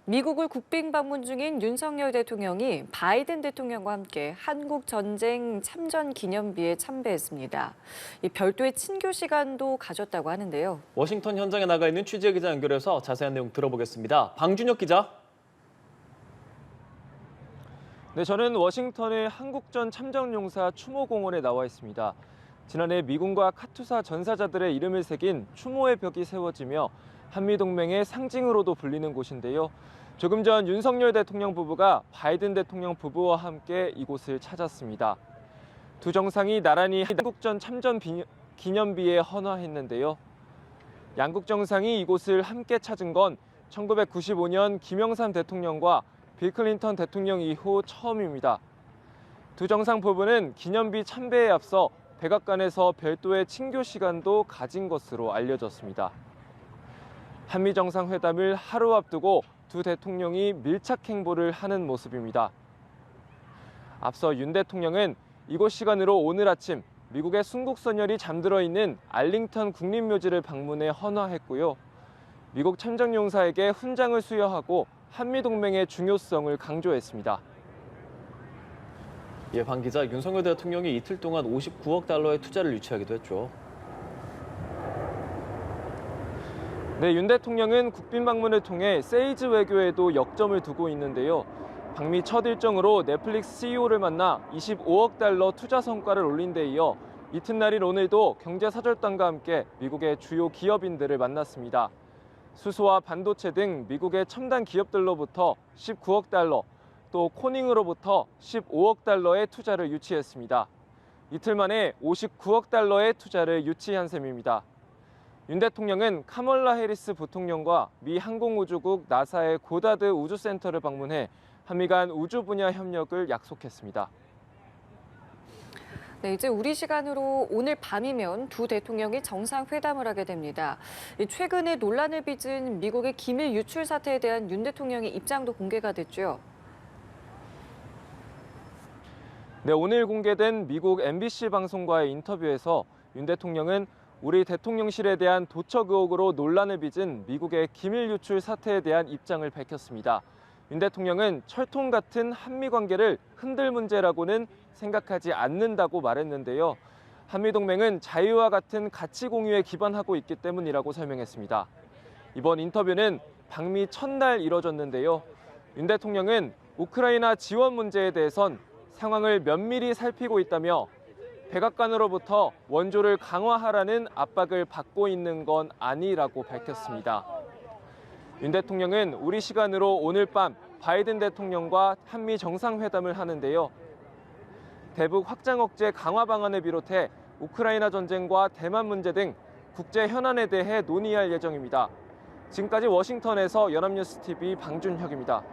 미국을 국빈 방문 중인 윤석열 대통령이 바이든 대통령과 함께 한국 전쟁 참전 기념비에 참배했습니다. 이 별도의 친교 시간도 가졌다고 하는데요. 워싱턴 현장에 나가 있는 취재 기자 연결해서 자세한 내용 들어보겠습니다. 방준혁 기자. 네, 저는 워싱턴의 한국전 참전용사 추모공원에 나와 있습니다. 지난해 미군과 카투사 전사자들의 이름을 새긴 추모의 벽이 세워지며 한미동맹의 상징으로도 불리는 곳인데요. 조금 전 윤석열 대통령 부부가 바이든 대통령 부부와 함께 이곳을 찾았습니다. 두 정상이 나란히 한국전 참전 기념비에 헌화했는데요. 양국 정상이 이곳을 함께 찾은 건 1995년 김영삼 대통령과 빌 클린턴 대통령 이후 처음입니다. 두 정상 부부는 기념비 참배에 앞서 백악관에서 별도의 친교 시간도 가진 것으로 알려졌습니다. 한미 정상회담을 하루 앞두고 두 대통령이 밀착 행보를 하는 모습입니다. 앞서 윤 대통령은 이곳 시간으로 오늘 아침 미국의 순국선열이 잠들어 있는 알링턴 국립묘지를 방문해 헌화했고요. 미국 참전용사에게 훈장을 수여하고 한미동맹의 중요성을 강조했습니다. 예, 방 기자, 윤석열 대통령이 이틀 동안 59억 달러의 투자를 유치하기도 했죠. 네, 윤 대통령은 국빈 방문을 통해 세이즈 외교에도 역점을 두고 있는데요. 방미 첫 일정으로 넷플릭스 CEO를 만나 25억 달러 투자 성과를 올린 데 이어 이튿날인 오늘도 경제사절단과 함께 미국의 주요 기업인들을 만났습니다. 수소와 반도체 등 미국의 첨단 기업들로부터 19억 달러, 또 코닝으로부터 15억 달러의 투자를 유치했습니다. 이틀 만에 59억 달러의 투자를 유치한 셈입니다. 윤 대통령은 카멀라 해리스 부통령과 미 항공우주국 나사의 고다드 우주센터를 방문해 한미 간 우주 분야 협력을 약속했습니다. 네, 이제 우리 시간으로 오늘 밤이면 두 대통령이 정상회담을 하게 됩니다. 최근에 논란을 빚은 미국의 기밀 유출 사태에 대한 윤 대통령의 입장도 공개가 됐죠. 네, 오늘 공개된 미국 MBC 방송과의 인터뷰에서 윤 대통령은 우리 대통령실에 대한 도척 의혹으로 논란을 빚은 미국의 기밀 유출 사태에 대한 입장을 밝혔습니다. 윤 대통령은 철통 같은 한미 관계를 흔들 문제라고는 생각하지 않는다고 말했는데요. 한미동맹은 자유와 같은 가치 공유에 기반하고 있기 때문이라고 설명했습니다. 이번 인터뷰는 방미 첫날 이뤄졌는데요. 윤 대통령은 우크라이나 지원 문제에 대해선 상황을 면밀히 살피고 있다며 백악관으로부터 원조를 강화하라는 압박을 받고 있는 건 아니라고 밝혔습니다. 윤 대통령은 우리 시간으로 오늘 밤 바이든 대통령과 한미 정상회담을 하는데요. 대북 확장 억제 강화 방안을 비롯해 우크라이나 전쟁과 대만 문제 등 국제 현안에 대해 논의할 예정입니다. 지금까지 워싱턴에서 연합뉴스 TV 방준혁입니다.